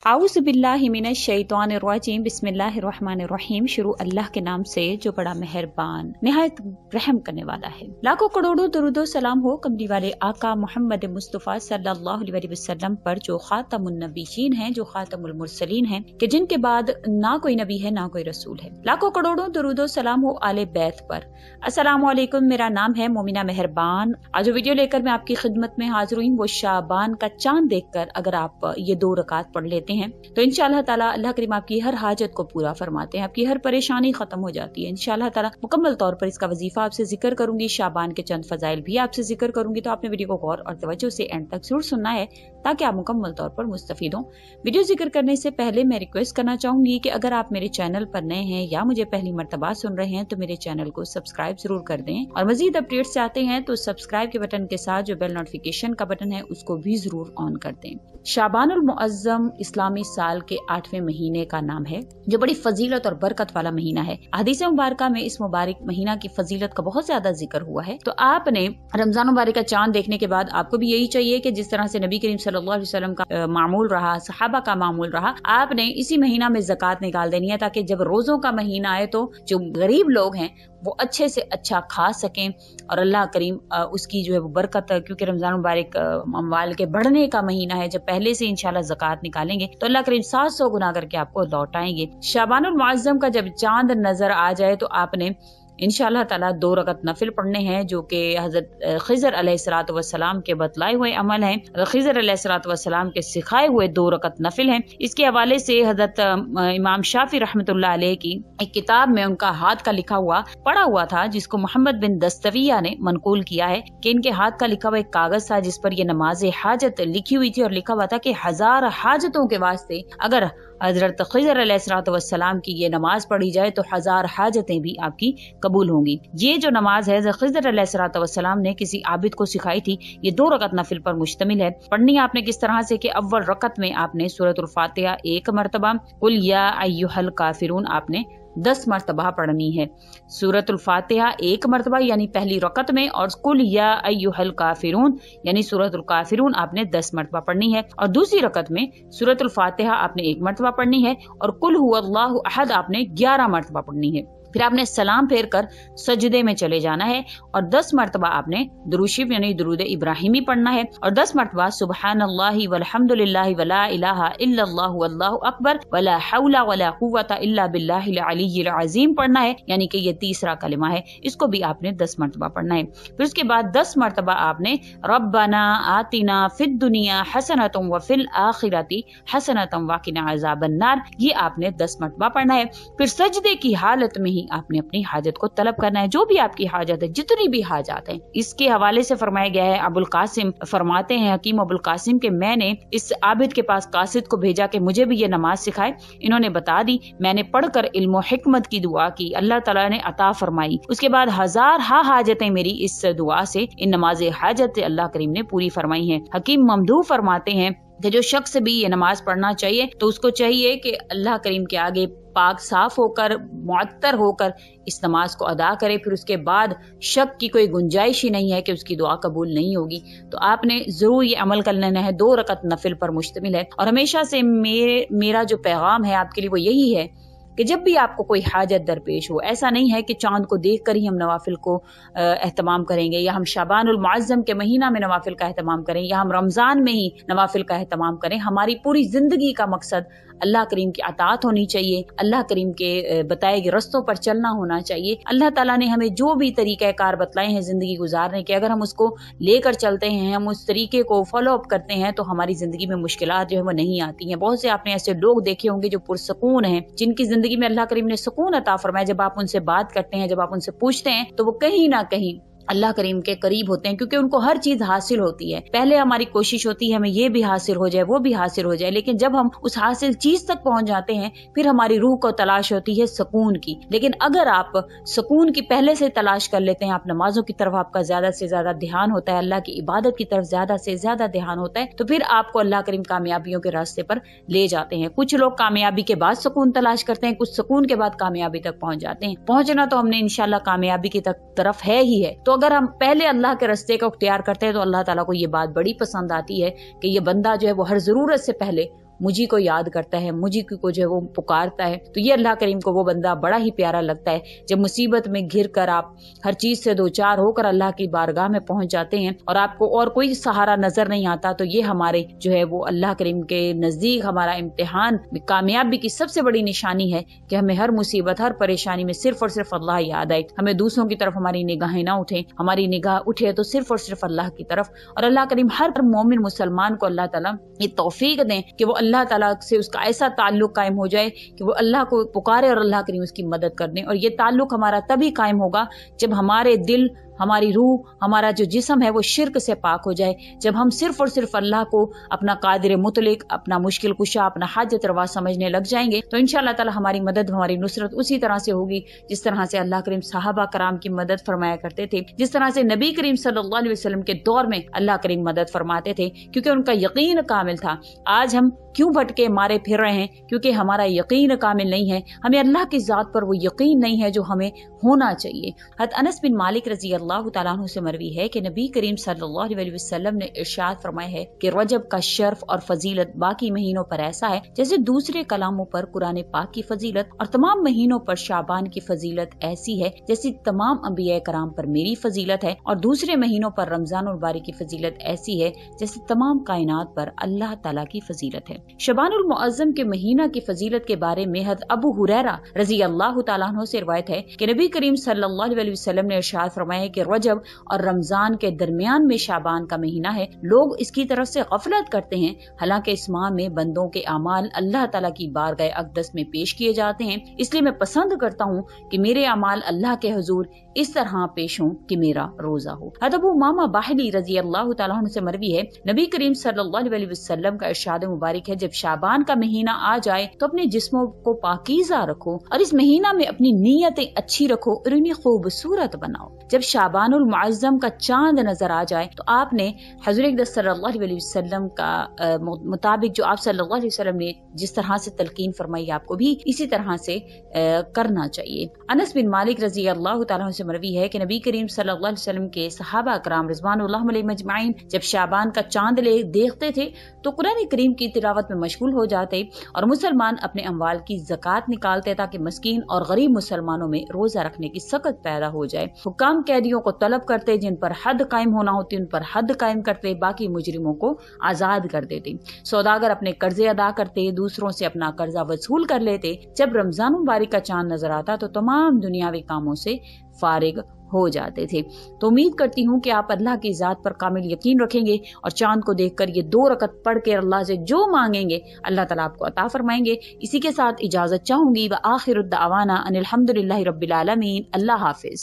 आऊज़ बिल्लाहि मिनश शैतानिर रजीम बिस्मिल्लाहिर्रहमानिर रहीम। शुरू अल्लाह के नाम से जो बड़ा मेहरबान निहायत रहम करने वाला है। लाखों करोड़ों दरूदो सलाम हो कमली वाले आका मोहम्मद मुस्तफ़ा सल्लल्लाहु अलैहि वसल्लम पर, जो खातमुन नबीयीन हैं, जो खातमुल मुरसलीन हैं, कि जिनके बाद ना कोई नबी है ना कोई रसूल है। लाखों करोड़ों दरूदो सलाम हो आले बैत पर। अस्सलामु अलैकुम, मेरा नाम है मोमिना मेहरबान। आज वीडियो लेकर मैं आपकी खिदमत में हाजिर हुई। वो शाबान का चांद देखकर अगर आप ये 2 रकात पढ़ लेते हैं तो इंशाअल्लाह ताला अल्लाह करीम आपकी हर हाजत को पूरा फरमाते हैं, आपकी हर परेशानी खत्म हो जाती है इंशाअल्लाह ताला। मुकम्मल तौर पर इसका वजीफा आपसे जिक्र करूंगी, शाबान के चंद फजाइल भी आपसे जिक्र करूंगी, तो आपने वीडियो को गौर और तवज्जो से एंड तक जरूर सुनना है ताकि आप मुकम्मल तौर पर मुस्तफीद हों। वीडियो जिक्र करने से पहले मैं रिक्वेस्ट करना चाहूंगी कि अगर आप मेरे चैनल पर नए हैं या मुझे पहली मर्तबा सुन रहे हैं तो मेरे चैनल को सब्सक्राइब जरूर कर दें, और मजीद अपडेट चाहते हैं तो सब्सक्राइब के बटन के साथ जो बेल नोटिफिकेशन का बटन है उसको भी जरूर ऑन कर दें। शाबानुल मुअज्जम इस्लामी साल के 8वें महीने का नाम है, जो बड़ी फजीलत और बरकत वाला महीना है। हदीस मुबारका में इस मुबारक महीना की फजीलत का बहुत ज्यादा जिक्र हुआ है। तो आपने रमजान मुबारक का चांद देखने के बाद आपको भी यही चाहिए कि जिस तरह से नबी करीम सल्लल्लाहु अलैहि वसल्लम का मामूल रहा, सहाबा का मामूल रहा, आपने इसी महीना में ज़कात निकाल देनी है ताकि जब रोजों का महीना आए तो जो गरीब लोग हैं वो अच्छे से अच्छा खा सकें और अल्लाह करीम उसकी जो है वो बरकत, क्योंकि रमजान मुबारक अमवाल के बढ़ने का महीना है। जब पहले से इंशाल्लाह ज़कात निकालेंगे तो अल्लाह करीम 700 गुना करके आपको लौटाएंगे। शाबानुल मुअज्जम का जब चांद नजर आ जाए तो आपने इंशाअल्लाह ताला 2 रकत नफिल पढ़ने हैं, जो कि हजरत खिज़र अलैहिस्सलातु वस्सलाम के बतलाए हुए अमल हैं। खिज़र अलैहिस्सलातु वस्सलाम के सिखाए हुए 2 रकत नफिल हैं। इसके हवाले से हजरत इमाम शाफी रहमतुल्लाह अलैह की एक किताब में उनका हाथ का लिखा हुआ पड़ा हुआ था, जिसको मोहम्मद बिन दस्तविया ने मनकूल किया है कि इनके हाथ का लिखा हुआ एक कागज था जिस पर यह नमाज हाजत लिखी हुई थी, और लिखा हुआ था कि 1000 हाजतों के वास्ते अगर हजरत खिज़र अलैहिस्सलातु वस्सलाम की ये नमाज पढ़ी जाए तो 1000 हाजतें भी आपकी कबूल होंगी। ये जो नमाज है खिज़र अलैहिस्सलातु वस्सलाम ने किसी आबिद को सिखाई थी। ये 2 रकत नफिल पर मुश्तमिल है। पढ़नी आपने किस तरह से कि अव्वल रकत में आपने सूरतुल फातिहा 1 मरतबा, कुल या अय्युहल काफिरून आपने 10 मरतबा पढ़नी है। सूरतुल फातिहा 1 मरतबा यानी पहली रकत में, और कुल या अय्युहल काफिरून यानी सूरतुल काफिरून आपने 10 मरतबा पढ़नी है, और दूसरी रकत में सूरतुल फातिहा आपने 1 मरतबा पढ़नी है, और कुल हुवल्लाहु अहद आपने 11 मरतबा पढ़नी है। फिर आपने सलाम फेर कर सजदे में चले जाना है, और 10 मरतबा आपने दुरूद शरीफ यानी दुरूद इब्राहिमी पढ़ना है, और 10 मरतबा सुबहानल्लाहि वल्हम्दुलिल्लाहि वला इलाहा इल्लल्लाहु वल्लाहु अकबर वला हौला वला कुव्वता इल्ला बिल्लाहिल अलिय्यिल अज़ीम पढ़ना है, यानी कि ये तीसरा कलिमा है। इसको भी आपने 10 मरतबा पढ़ना है। फिर उसके बाद 10 मरतबा आपने रब्बना आतिना फिद दुनिया हसनतुम व फिल आखिरती हसनतुम वकिना अज़ाबन नार, ये आपने 10 मरतबा पढ़ना है। फिर सजदे की हालत में ही आपने अपनी हाजत को तलब करना है, जो भी आपकी हाजत है, जितनी भी हाजत है। इसके हवाले से फरमाया गया है, अबुल कासिम फरमाते हैं, हकीम अबुल कासिम के मैंने इस आबिद के पास कासिद को भेजा कि मुझे भी ये नमाज सिखाए। इन्होंने बता दी, मैंने पढ़कर इल्म हिकमत की दुआ की, अल्लाह ताला ने अता फरमाई। उसके बाद 1000 हाजतें मेरी इस दुआ से, इन नमाज हाजत अल्लाह करीम ने पूरी फरमाई है। हकीम ममदू फरमाते हैं कि जो शख्स भी ये नमाज पढ़ना चाहिए तो उसको चाहिए कि अल्लाह करीम के आगे पाक साफ होकर, मुअत्तर होकर इस नमाज को अदा करे। फिर उसके बाद शक की कोई गुंजाइश ही नहीं है कि उसकी दुआ कबूल नहीं होगी। तो आपने जरूर ये अमल कर लेना है। 2 रकत नफिल पर मुश्तमिल है, और हमेशा से मेरा जो पैगाम है आपके लिए वो यही है कि जब भी आपको कोई हाजत दरपेश हो, ऐसा नहीं है कि चांद को देखकर ही हम नवाफिल को एहतमाम करेंगे, या हम शाबानुल मुअज्जम के महीना में नवाफिल का एहतमाम करें, या हम रमजान में ही नवाफिल का एहतमाम करें। हमारी पूरी जिंदगी का मकसद अल्लाह करीम की अताअत होनी चाहिए, अल्लाह करीम के बताए गए रस्तों पर चलना होना चाहिए। अल्लाह ताला ने हमें जो भी तरीक़े कार बतलाए हैं जिंदगी गुजारने के, अगर हम उसको लेकर चलते हैं, हम उस तरीके को फॉलो अप करते हैं, तो हमारी जिंदगी में मुश्किलात जो है वो नहीं आती हैं। बहुत से आपने ऐसे लोग देखे होंगे जो पुरसकून हैं, जिनकी जिंदगी में अल्लाह करीम ने सुकून अता फरमाया। जब आप उनसे बात करते हैं, जब आप उनसे पूछते हैं, तो वो कहीं ना कहीं अल्लाह करीम के करीब होते हैं, क्योंकि उनको हर चीज हासिल होती है। पहले हमारी कोशिश होती है हमें ये भी हासिल हो जाए, वो भी हासिल हो जाए, लेकिन जब हम उस हासिल चीज तक पहुंच जाते हैं फिर हमारी रूह को तलाश होती है सुकून की। लेकिन अगर आप सुकून की पहले से तलाश कर लेते हैं, आप नमाजों की तरफ आपका ज्यादा से ज्यादा ध्यान होता है, अल्लाह की इबादत की तरफ ज्यादा से ज्यादा ध्यान होता है, तो फिर आपको अल्लाह करीम कामयाबियों के रास्ते पर ले जाते हैं। कुछ लोग कामयाबी के बाद सुकून तलाश करते हैं, कुछ सुकून के बाद कामयाबी तक पहुंच जाते हैं। पहुंचना तो हमने इंशाल्लाह कामयाबी की तरफ है ही है। तो अगर हम पहले अल्लाह के रास्ते को इख्तियार करते हैं तो अल्लाह ताला को ये बात बड़ी पसंद आती है कि ये बंदा जो है वो हर जरूरत से पहले مجھے کو یاد کرتا ہے، مجھے کو جو ہے وہ پکارتا ہے، تو یہ اللہ کریم کو وہ بندہ بڑا ہی پیارا لگتا ہے جب مصیبت میں گھر کر آپ ہر چیز سے دوچار ہو کر اللہ کی بارگاہ میں پہنچ جاتے ہیں اور آپ کو اور کوئی سہارا نظر نہیں آتا، تو یہ ہمارے جو ہے وہ اللہ کریم کے نزدیک ہمارا امتحان کامیابی کی سب سے بڑی نشانی ہے کہ ہمیں ہر مصیبت، ہر پریشانی میں صرف اور صرف اللہ یاد آئے، ہمیں دوسروں کی طرف ہماری نگاہیں نہ اٹھیں، ہماری نگاہ اٹھے تو صرف اور صرف اللہ کی طرف، اور اللہ کریم ہر مومن مسلمان کو اللہ تعالیٰ یہ توفیق دیں کہ وہ اللہ تعالیٰ سے اس کا ایسا تعلق قائم ہو جائے کہ وہ اللہ کو پکارے اور اللہ کریم اس کی مدد کر دیں، اور یہ تعلق ہمارا تبھی قائم ہوگا جب ہمارے دل، ہماری روح، ہمارا جو جسم ہے وہ شرک سے پاک ہو جائے، جب ہم صرف اور صرف اللہ کو اپنا قادر مطلق، اپنا مشکل کشا، اپنا حاجت روا سمجھنے لگ جائیں گے، تو انشاءاللہ تعالی ہماری مدد، ہماری نصرت اسی طرح سے ہوگی جس طرح سے اللہ کریم صحابہ کرام کی مدد فرمایا کرتے تھے، جس طرح سے نبی کریم صلی اللہ علیہ وسلم کے دور میں اللہ کریم مدد فرماتے تھے، کیونکہ ان کا یقین کامل تھا۔ آج ہم کیوں بھٹکے مارے پھر رہے ہیں؟ کیونکہ ہمارا یقین کامل نہیں ہے، ہمیں اللہ کی ذات پر وہ یقین نہیں ہے جو ہمیں ہونا چاہیے۔ حضرت انس بن مالک رضی اللہ تعالیٰ عنہ سے مروی ہے کہ نبی کریم صلی اللہ علیہ وسلم نے ارشاد فرمایا ہے کہ رجب کا شرف اور فضیلت باقی مہینوں پر ایسا ہے جیسے دوسرے کلاموں پر قرآن پاک کی فضیلت، اور تمام مہینوں پر شعبان کی فضیلت ایسی ہے جیسی تمام انبیاء کرام پر میری فضیلت ہے، اور دوسرے مہینوں پر رمضان المبارک کی فضیلت ایسی ہے جیسے تمام کائنات پر اللہ تعالیٰ کی فضیلت ہے۔ شعبان المعظم کے مہینہ کی فضیلت کے بارے میں حضرت ابو ہریرہ رضی اللہ تعالیٰ عنہ سے روایت ہے کہ نبی کریم صلی اللہ علیہ وسلم نے ارشاد فرمایا کہ رجب اور رمضان کے درمیان میں شعبان کا مہینہ ہے، لوگ اس کی طرف سے غفلت کرتے ہیں، حالانکہ اس ماہ میں بندوں کے اعمال اللہ تعالیٰ کی بارگاہ اقدس میں پیش کیے جاتے ہیں، اس لیے میں پسند کرتا ہوں کہ میرے اعمال اللہ کے حضور اس طرح پیش ہوں کہ میرا روزہ ہو۔ حضرت ابو امامہ باہلی رضی اللہ تعالیٰ عنہ سے مروی ہے نبی کریم صلی اللہ علیہ وسلم کا ارشاد مبارک ہے، جب شعبان کا مہینہ آ جائے تو اپنے جسموں کو پاکیزہ رکھو اور اس مہینہ میں اپنی نیتیں اچھی رکھو اور انہیں خوبصورت بناؤ۔ جب شعبان المعظم کا چاند نظر آ جائے تو آپ نے حضور اقدس صلی اللہ علیہ وسلم کا مطابق جو آپ صلی اللہ علیہ وسلم نے جس طرح سے تلقین فرمائی آپ کو بھی اسی طرح سے کرنا چاہیے۔ انس بن مالک رضی اللہ تعالیٰ عنہ سے مروی ہے کہ نبی کریم صلی اللہ علیہ وسلم کے صحابہ کرام رضوان اللہ علیہم اجمعین جب شعبان کا چاند دیکھتے تھے تو قرآن کریم کی تلاوت میں مشغول ہو جاتے اور مسلمان اپنے اموال کی زکوٰۃ نکالتے تاکہ مسکین اور غریب مسلمانوں میں روزہ رکھنے کی سخت پیدا ہو جائے۔ حکام قیدیوں کو طلب کرتے، جن پر حد قائم ہونا ہوتی ان پر حد قائم کرتے، باقی مجرموں کو آزاد کر دیتے۔ سوداگر اپنے قرضے ادا کرتے، دوسروں سے اپنا قرضہ وصول کر لیتے۔ جب رمضان مبارک کا چاند نظر آتا تو تمام دنیاوی کاموں سے فارغ ہو جاتے تھے۔ تو امید کرتی ہوں کہ آپ اللہ کی ذات پر کامل یقین رکھیں گے اور چاند کو دیکھ کر یہ 2 رکعت پڑھ کے اللہ سے جو مانگیں گے اللہ تعالیٰ آپ کو عطا فرمائیں گے۔ اسی کے ساتھ اجازت چاہوں گی، وآخر الدعوانا ان الحمد للہ رب العالمین۔ اللہ حافظ۔